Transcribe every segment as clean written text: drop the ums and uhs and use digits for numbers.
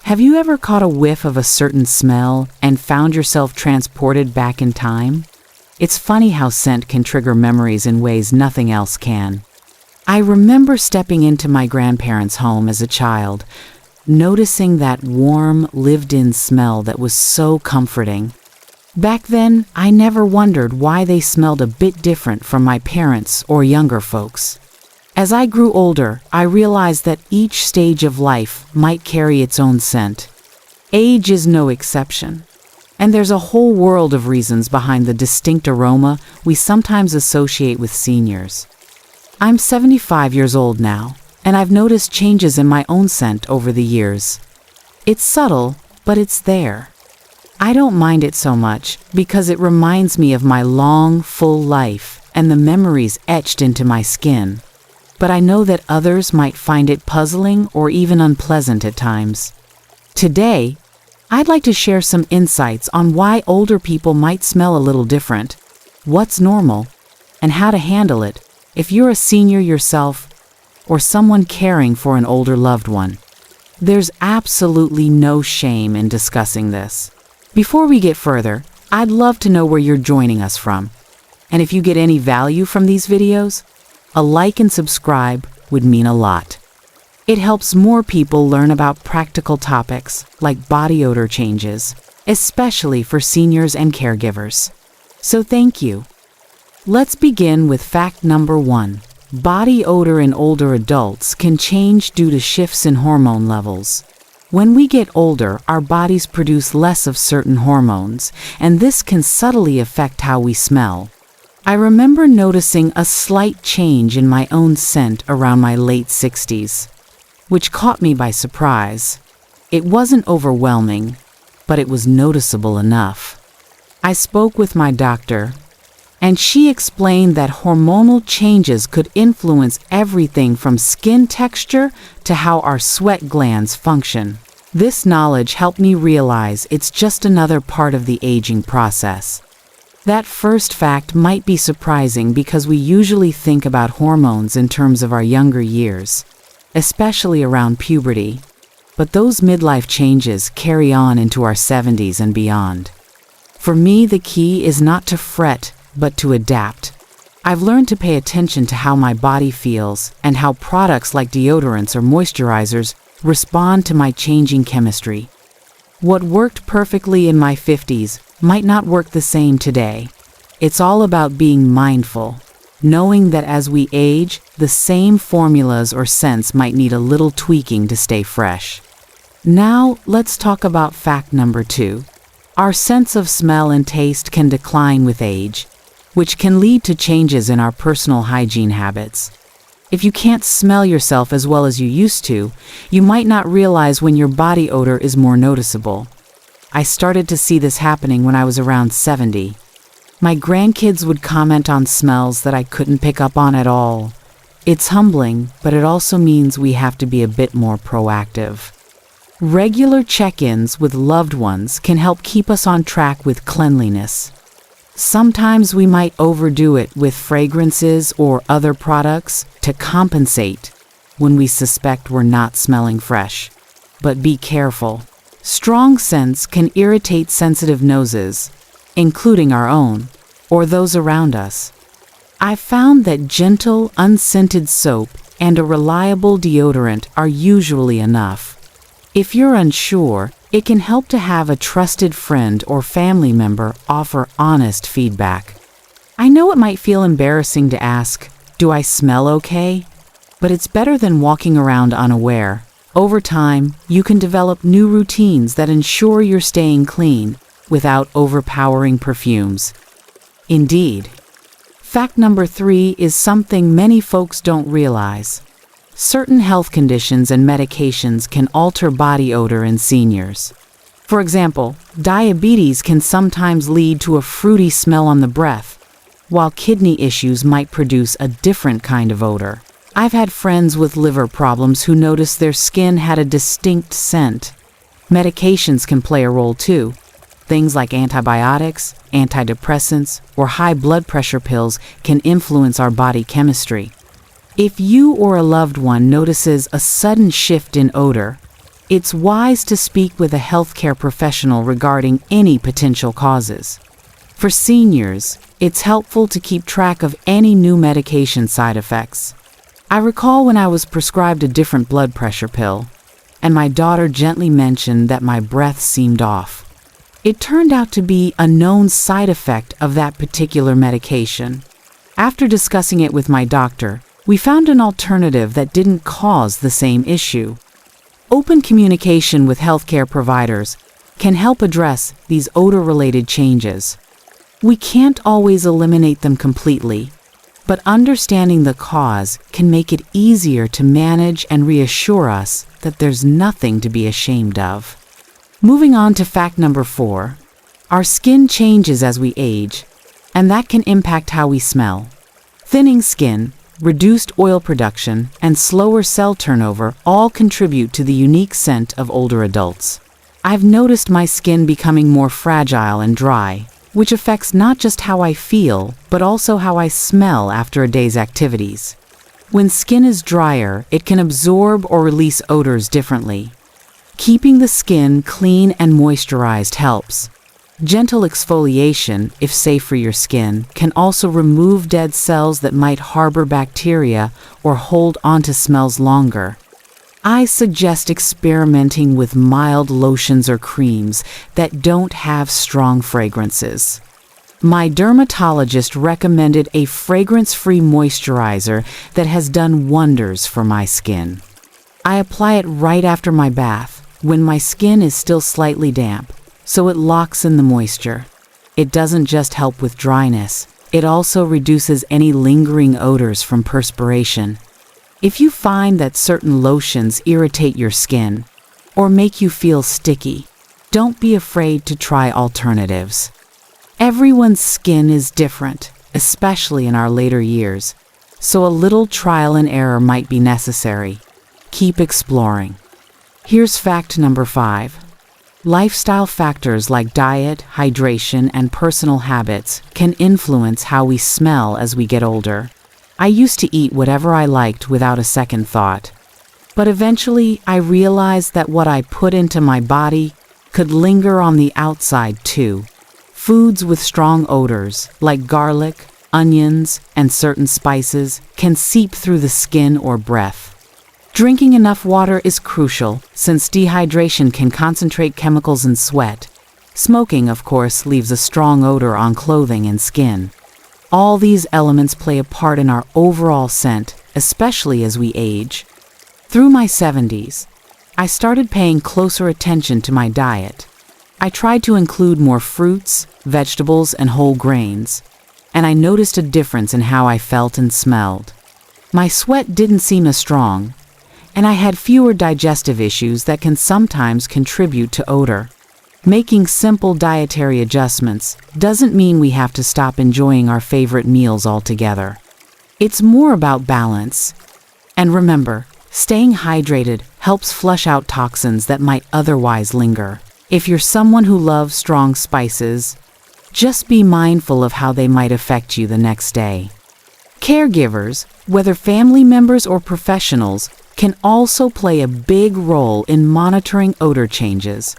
Have you ever caught a whiff of a certain smell and found yourself transported back in time? It's funny how scent can trigger memories in ways nothing else can. I remember stepping into my grandparents' home as a child, noticing that warm, lived-in smell that was so comforting. Back then, I never wondered why they smelled a bit different from my parents or younger folks. As I grew older, I realized that each stage of life might carry its own scent. Age is no exception. And there's a whole world of reasons behind the distinct aroma we sometimes associate with seniors. I'm 75 years old now, and I've noticed changes in my own scent over the years. It's subtle, but it's there. I don't mind it so much because it reminds me of my long, full life and the memories etched into my skin. But I know that others might find it puzzling or even unpleasant at times. Today, I'd like to share some insights on why older people might smell a little different, what's normal, and how to handle it if you're a senior yourself or someone caring for an older loved one. There's absolutely no shame in discussing this. Before we get further, I'd love to know where you're joining us from. And if you get any value from these videos, a like and subscribe would mean a lot. It helps more people learn about practical topics like body odor changes, especially for seniors and caregivers. So thank you. Let's begin with fact number 1. Body odor in older adults can change due to shifts in hormone levels. When we get older, our bodies produce less of certain hormones, and this can subtly affect how we smell. I remember noticing a slight change in my own scent around my late 60s, which caught me by surprise. It wasn't overwhelming, but it was noticeable enough. I spoke with my doctor, and she explained that hormonal changes could influence everything from skin texture to how our sweat glands function. This knowledge helped me realize it's just another part of the aging process. That first fact might be surprising because we usually think about hormones in terms of our younger years, especially around puberty, but those midlife changes carry on into our 70s and beyond. For me, the key is not to fret, but to adapt. I've learned to pay attention to how my body feels and how products like deodorants or moisturizers respond to my changing chemistry. What worked perfectly in my 50s might not work the same today. It's all about being mindful, knowing that as we age, the same formulas or scents might need a little tweaking to stay fresh. Now, let's talk about fact number 2. Our sense of smell and taste can decline with age, which can lead to changes in our personal hygiene habits. If you can't smell yourself as well as you used to, you might not realize when your body odor is more noticeable. I started to see this happening when I was around 70. My grandkids would comment on smells that I couldn't pick up on at all. It's humbling, but it also means we have to be a bit more proactive. Regular check-ins with loved ones can help keep us on track with cleanliness. Sometimes we might overdo it with fragrances or other products to compensate when we suspect we're not smelling fresh. But be careful. Strong scents can irritate sensitive noses, including our own, or those around us. I've found that gentle, unscented soap and a reliable deodorant are usually enough. If you're unsure, it can help to have a trusted friend or family member offer honest feedback. I know it might feel embarrassing to ask, "Do I smell okay?" But it's better than walking around unaware. Over time, you can develop new routines that ensure you're staying clean without overpowering perfumes. Indeed. Fact number 3 is something many folks don't realize. Certain health conditions and medications can alter body odor in seniors. For example, diabetes can sometimes lead to a fruity smell on the breath, while kidney issues might produce a different kind of odor. I've had friends with liver problems who noticed their skin had a distinct scent. Medications can play a role too. Things like antibiotics, antidepressants, or high blood pressure pills can influence our body chemistry. If you or a loved one notices a sudden shift in odor, it's wise to speak with a healthcare professional regarding any potential causes. For seniors, it's helpful to keep track of any new medication side effects. I recall when I was prescribed a different blood pressure pill, and my daughter gently mentioned that my breath seemed off. It turned out to be a known side effect of that particular medication. After discussing it with my doctor, we found an alternative that didn't cause the same issue. Open communication with healthcare providers can help address these odor-related changes. We can't always eliminate them completely, but understanding the cause can make it easier to manage and reassure us that there's nothing to be ashamed of. Moving on to fact number 4, our skin changes as we age, and that can impact how we smell. Thinning skin, reduced oil production, and slower cell turnover all contribute to the unique scent of older adults. I've noticed my skin becoming more fragile and dry, which affects not just how I feel, but also how I smell after a day's activities. When skin is drier, it can absorb or release odors differently. Keeping the skin clean and moisturized helps. Gentle exfoliation, if safe for your skin, can also remove dead cells that might harbor bacteria or hold onto smells longer. I suggest experimenting with mild lotions or creams that don't have strong fragrances. My dermatologist recommended a fragrance-free moisturizer that has done wonders for my skin. I apply it right after my bath, when my skin is still slightly damp, so it locks in the moisture. It doesn't just help with dryness, it also reduces any lingering odors from perspiration. If you find that certain lotions irritate your skin or make you feel sticky, don't be afraid to try alternatives. Everyone's skin is different, especially in our later years, so a little trial and error might be necessary. Keep exploring. Here's fact number 5. Lifestyle factors like diet, hydration, and personal habits can influence how we smell as we get older. I used to eat whatever I liked without a second thought. But eventually, I realized that what I put into my body could linger on the outside too. Foods with strong odors, like garlic, onions, and certain spices, can seep through the skin or breath. Drinking enough water is crucial, since dehydration can concentrate chemicals in sweat. Smoking, of course, leaves a strong odor on clothing and skin. All these elements play a part in our overall scent, especially as we age. Through my 70s, I started paying closer attention to my diet. I tried to include more fruits, vegetables, and whole grains, and I noticed a difference in how I felt and smelled. My sweat didn't seem as strong, and I had fewer digestive issues that can sometimes contribute to odor. Making simple dietary adjustments doesn't mean we have to stop enjoying our favorite meals altogether. It's more about balance. And remember, staying hydrated helps flush out toxins that might otherwise linger. If you're someone who loves strong spices, just be mindful of how they might affect you the next day. Caregivers, whether family members or professionals, can also play a big role in monitoring odor changes.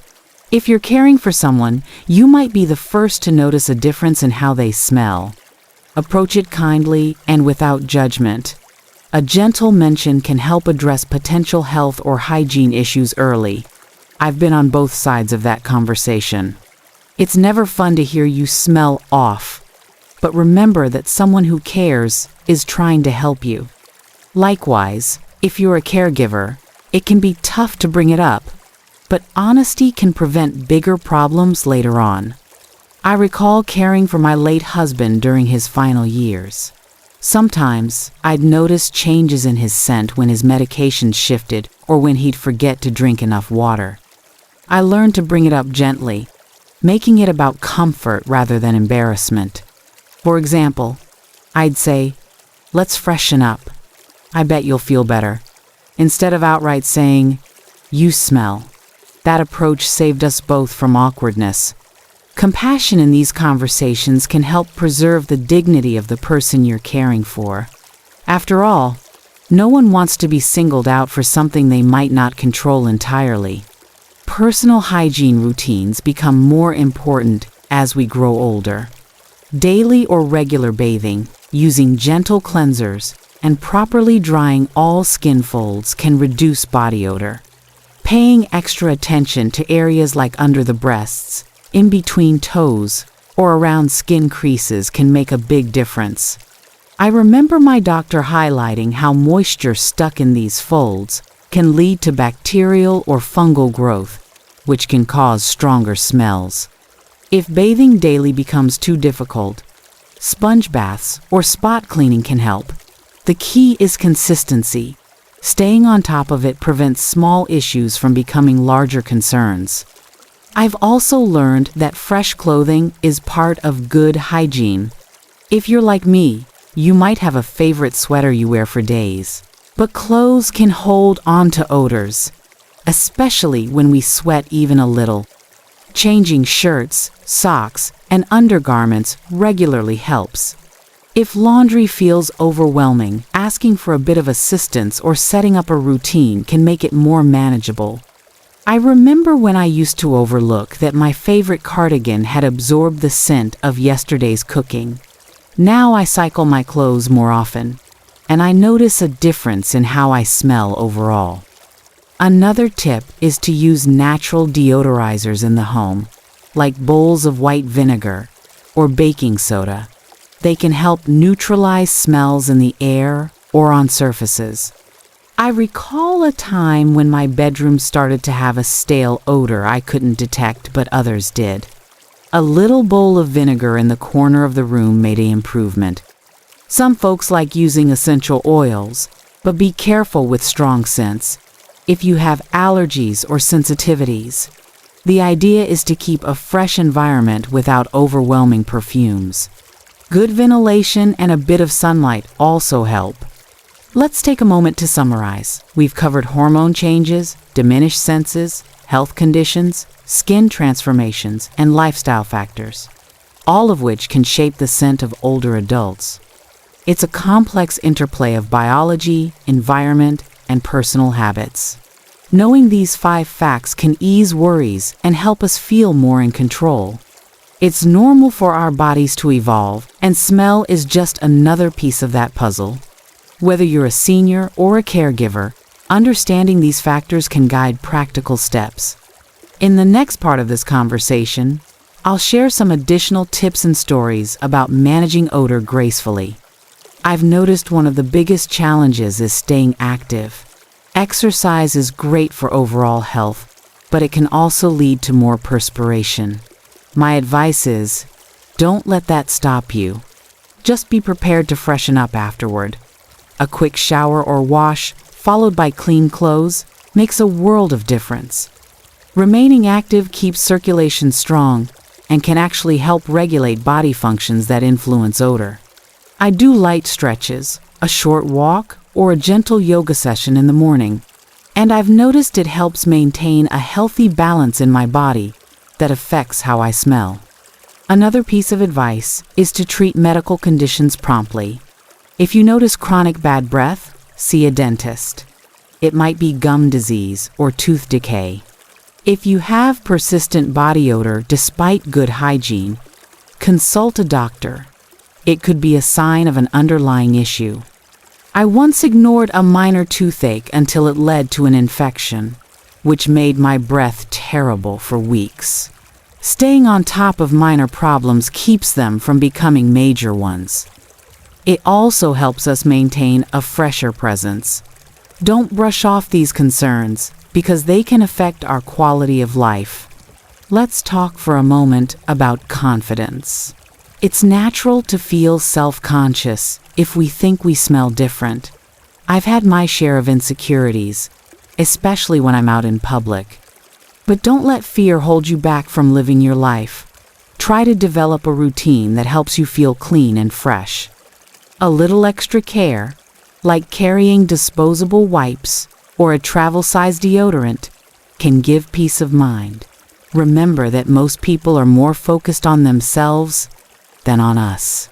If you're caring for someone, you might be the first to notice a difference in how they smell. Approach it kindly and without judgment. A gentle mention can help address potential health or hygiene issues early. I've been on both sides of that conversation. It's never fun to hear you smell off, but remember that someone who cares is trying to help you. Likewise, if you're a caregiver, it can be tough to bring it up, but honesty can prevent bigger problems later on. I recall caring for my late husband during his final years. Sometimes, I'd notice changes in his scent when his medication shifted or when he'd forget to drink enough water. I learned to bring it up gently, making it about comfort rather than embarrassment. For example, I'd say, "Let's freshen up. I bet you'll feel better," instead of outright saying, "You smell." That approach saved us both from awkwardness. Compassion in these conversations can help preserve the dignity of the person you're caring for. After all, No one wants to be singled out for something they might not control entirely. Personal hygiene routines become more important as we grow older. Daily or regular bathing, using gentle cleansers, and properly drying all skin folds can reduce body odor. Paying extra attention to areas like under the breasts, in between toes, or around skin creases can make a big difference. I remember my doctor highlighting how moisture stuck in these folds can lead to bacterial or fungal growth, which can cause stronger smells. If bathing daily becomes too difficult, sponge baths or spot cleaning can help. The key is consistency. Staying on top of it prevents small issues from becoming larger concerns. I've also learned that fresh clothing is part of good hygiene. If you're like me, you might have a favorite sweater you wear for days. But clothes can hold on to odors, especially when we sweat even a little. Changing shirts, socks, and undergarments regularly helps. If laundry feels overwhelming, asking for a bit of assistance or setting up a routine can make it more manageable. I remember when I used to overlook that my favorite cardigan had absorbed the scent of yesterday's cooking. Now I cycle my clothes more often, and I notice a difference in how I smell overall. Another tip is to use natural deodorizers in the home, like bowls of white vinegar or baking soda. They can help neutralize smells in the air or on surfaces. I recall a time when my bedroom started to have a stale odor I couldn't detect, but others did. A little bowl of vinegar in the corner of the room made an improvement. Some folks like using essential oils, but be careful with strong scents. If you have allergies or sensitivities, the idea is to keep a fresh environment without overwhelming perfumes. Good ventilation and a bit of sunlight also help. Let's take a moment to summarize. We've covered hormone changes, diminished senses, health conditions, skin transformations, and lifestyle factors, all of which can shape the scent of older adults. It's a complex interplay of biology, environment, and personal habits. Knowing these 5 facts can ease worries and help us feel more in control. It's normal for our bodies to evolve, and smell is just another piece of that puzzle. Whether you're a senior or a caregiver, understanding these factors can guide practical steps. In the next part of this conversation, I'll share some additional tips and stories about managing odor gracefully. I've noticed one of the biggest challenges is staying active. Exercise is great for overall health, but it can also lead to more perspiration. My advice is, don't let that stop you. Just be prepared to freshen up afterward. A quick shower or wash, followed by clean clothes, makes a world of difference. Remaining active keeps circulation strong and can actually help regulate body functions that influence odor. I do light stretches, a short walk, or a gentle yoga session in the morning, and I've noticed it helps maintain a healthy balance in my body that affects how I smell. Another piece of advice is to treat medical conditions promptly. If you notice chronic bad breath, see a dentist. It might be gum disease or tooth decay. If you have persistent body odor despite good hygiene, consult a doctor. It could be a sign of an underlying issue. I once ignored a minor toothache until it led to an infection, which made my breath terrible for weeks. Staying on top of minor problems keeps them from becoming major ones. It also helps us maintain a fresher presence. Don't brush off these concerns, because they can affect our quality of life. Let's talk for a moment about confidence. It's natural to feel self-conscious if we think we smell different. I've had my share of insecurities, especially when I'm out in public. But don't let fear hold you back from living your life. Try to develop a routine that helps you feel clean and fresh. A little extra care, like carrying disposable wipes or a travel-sized deodorant, can give peace of mind. Remember that most people are more focused on themselves than on us.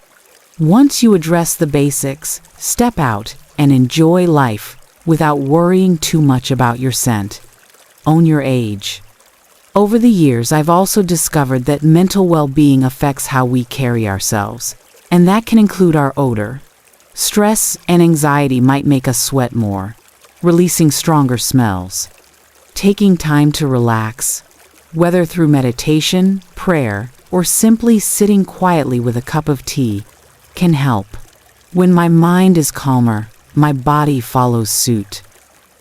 Once you address the basics, step out and enjoy life without worrying too much about your scent. Own your age. Over the years, I've also discovered that mental well-being affects how we carry ourselves, and that can include our odor. Stress and anxiety might make us sweat more, releasing stronger smells. Taking time to relax, whether through meditation, prayer, or simply sitting quietly with a cup of tea, can help. When my mind is calmer, my body follows suit.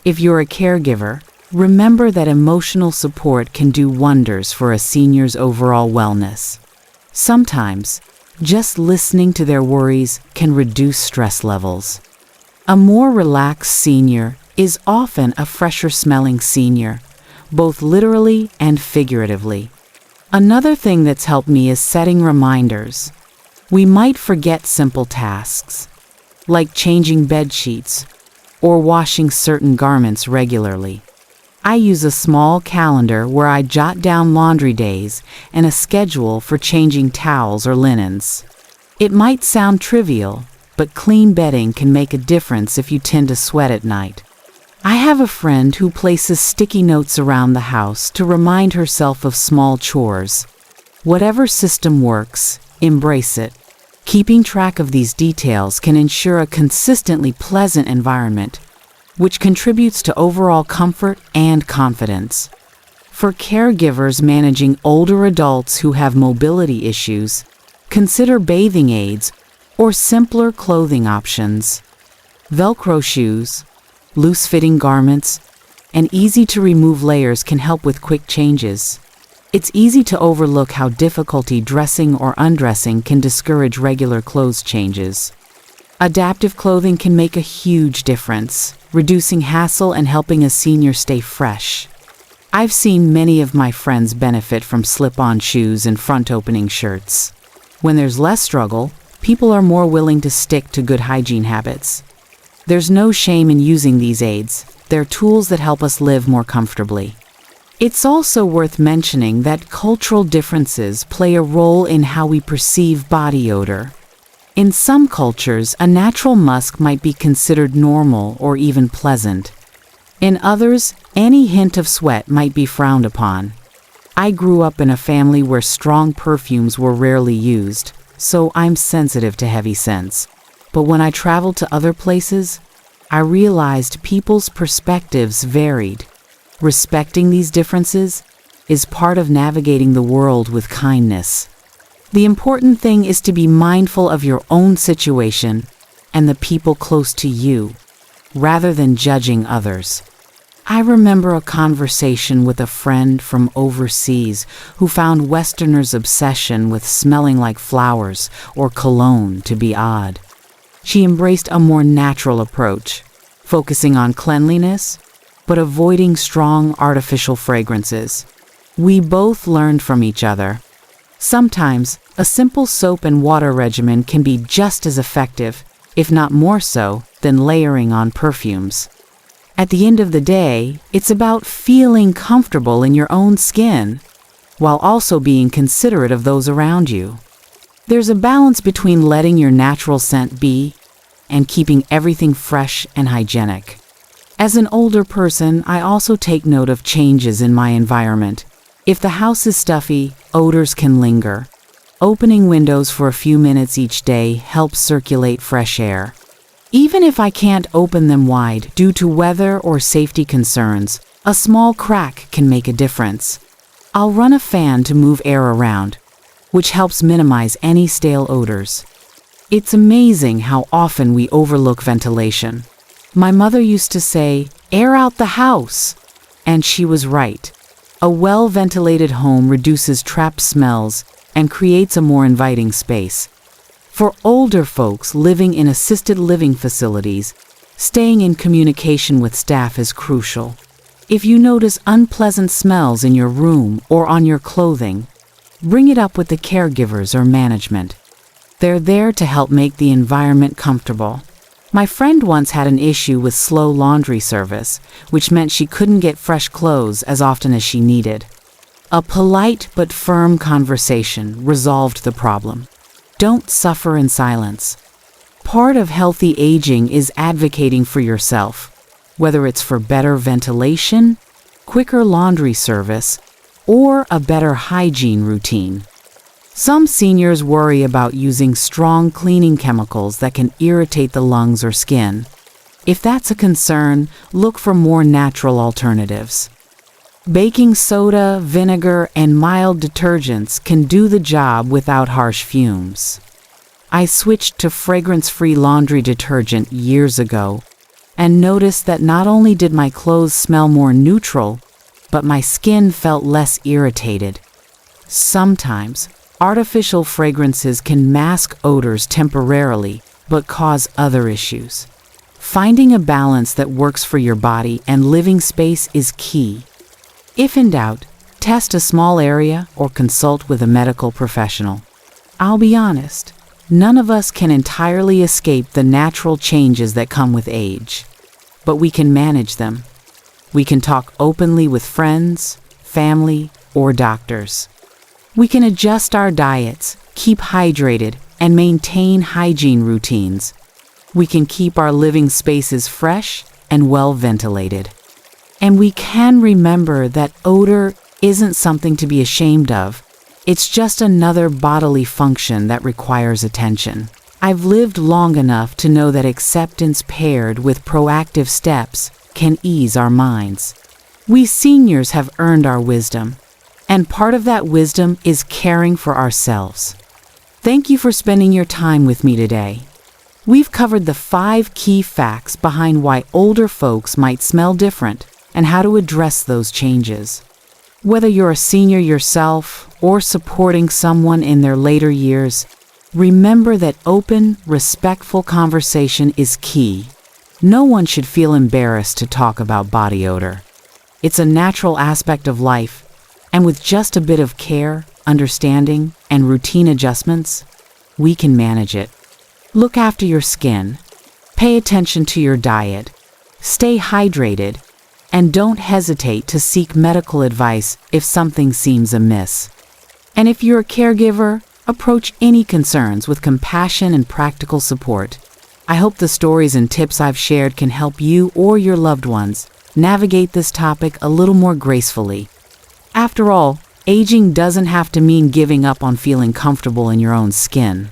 If you're a caregiver, remember that emotional support can do wonders for a senior's overall wellness. Sometimes, just listening to their worries can reduce stress levels. A more relaxed senior is often a fresher-smelling senior, both literally and figuratively. Another thing that's helped me is setting reminders. We might forget simple tasks, like changing bed sheets or washing certain garments regularly. I use a small calendar where I jot down laundry days and a schedule for changing towels or linens. It might sound trivial, but clean bedding can make a difference if you tend to sweat at night. I have a friend who places sticky notes around the house to remind herself of small chores. Whatever system works, embrace it. Keeping track of these details can ensure a consistently pleasant environment, which contributes to overall comfort and confidence. For caregivers managing older adults who have mobility issues, consider bathing aids or simpler clothing options. Velcro shoes, loose-fitting garments, and easy-to-remove layers can help with quick changes. It's easy to overlook how difficulty dressing or undressing can discourage regular clothes changes. Adaptive clothing can make a huge difference, reducing hassle and helping a senior stay fresh. I've seen many of my friends benefit from slip-on shoes and front-opening shirts. When there's less struggle, people are more willing to stick to good hygiene habits. There's no shame in using these aids. They're tools that help us live more comfortably. It's also worth mentioning that cultural differences play a role in how we perceive body odor. In some cultures, a natural musk might be considered normal or even pleasant. In others, any hint of sweat might be frowned upon. I grew up in a family where strong perfumes were rarely used, so I'm sensitive to heavy scents. But when I traveled to other places, I realized people's perspectives varied. Respecting these differences is part of navigating the world with kindness. The important thing is to be mindful of your own situation and the people close to you, rather than judging others. I remember a conversation with a friend from overseas who found Westerners' obsession with smelling like flowers or cologne to be odd. She embraced a more natural approach, focusing on cleanliness, but avoiding strong artificial fragrances. We both learned from each other. Sometimes, a simple soap and water regimen can be just as effective, if not more so, than layering on perfumes. At the end of the day, it's about feeling comfortable in your own skin, while also being considerate of those around you. There's a balance between letting your natural scent be and keeping everything fresh and hygienic. As an older person, I also take note of changes in my environment. If the house is stuffy, odors can linger. Opening windows for a few minutes each day helps circulate fresh air. Even if I can't open them wide due to weather or safety concerns, a small crack can make a difference. I'll run a fan to move air around, which helps minimize any stale odors. It's amazing how often we overlook ventilation. My mother used to say, "Air out the house," and she was right. A well-ventilated home reduces trapped smells and creates a more inviting space. For older folks living in assisted living facilities, staying in communication with staff is crucial. If you notice unpleasant smells in your room or on your clothing, bring it up with the caregivers or management. They're there to help make the environment comfortable. My friend once had an issue with slow laundry service, which meant she couldn't get fresh clothes as often as she needed. A polite but firm conversation resolved the problem. Don't suffer in silence. Part of healthy aging is advocating for yourself, whether it's for better ventilation, quicker laundry service, or a better hygiene routine. Some seniors worry about using strong cleaning chemicals that can irritate the lungs or skin. If that's a concern, look for more natural alternatives. Baking soda, vinegar, and mild detergents can do the job without harsh fumes. I switched to fragrance-free laundry detergent years ago and noticed that not only did my clothes smell more neutral, but my skin felt less irritated. Sometimes, artificial fragrances can mask odors temporarily, but cause other issues. Finding a balance that works for your body and living space is key. If in doubt, test a small area or consult with a medical professional. I'll be honest, none of us can entirely escape the natural changes that come with age, but we can manage them. We can talk openly with friends, family, or doctors. We can adjust our diets, keep hydrated, and maintain hygiene routines. We can keep our living spaces fresh and well ventilated. And we can remember that odor isn't something to be ashamed of. It's just another bodily function that requires attention. I've lived long enough to know that acceptance paired with proactive steps can ease our minds. We seniors have earned our wisdom, and part of that wisdom is caring for ourselves. Thank you for spending your time with me today. We've covered the 5 key facts behind why older folks might smell different and how to address those changes. Whether you're a senior yourself or supporting someone in their later years, remember that open, respectful conversation is key. No one should feel embarrassed to talk about body odor. It's a natural aspect of life, and with just a bit of care, understanding, and routine adjustments, we can manage it. Look after your skin, pay attention to your diet, stay hydrated, and don't hesitate to seek medical advice if something seems amiss. And if you're a caregiver, approach any concerns with compassion and practical support. I hope the stories and tips I've shared can help you or your loved ones navigate this topic a little more gracefully. After all, aging doesn't have to mean giving up on feeling comfortable in your own skin.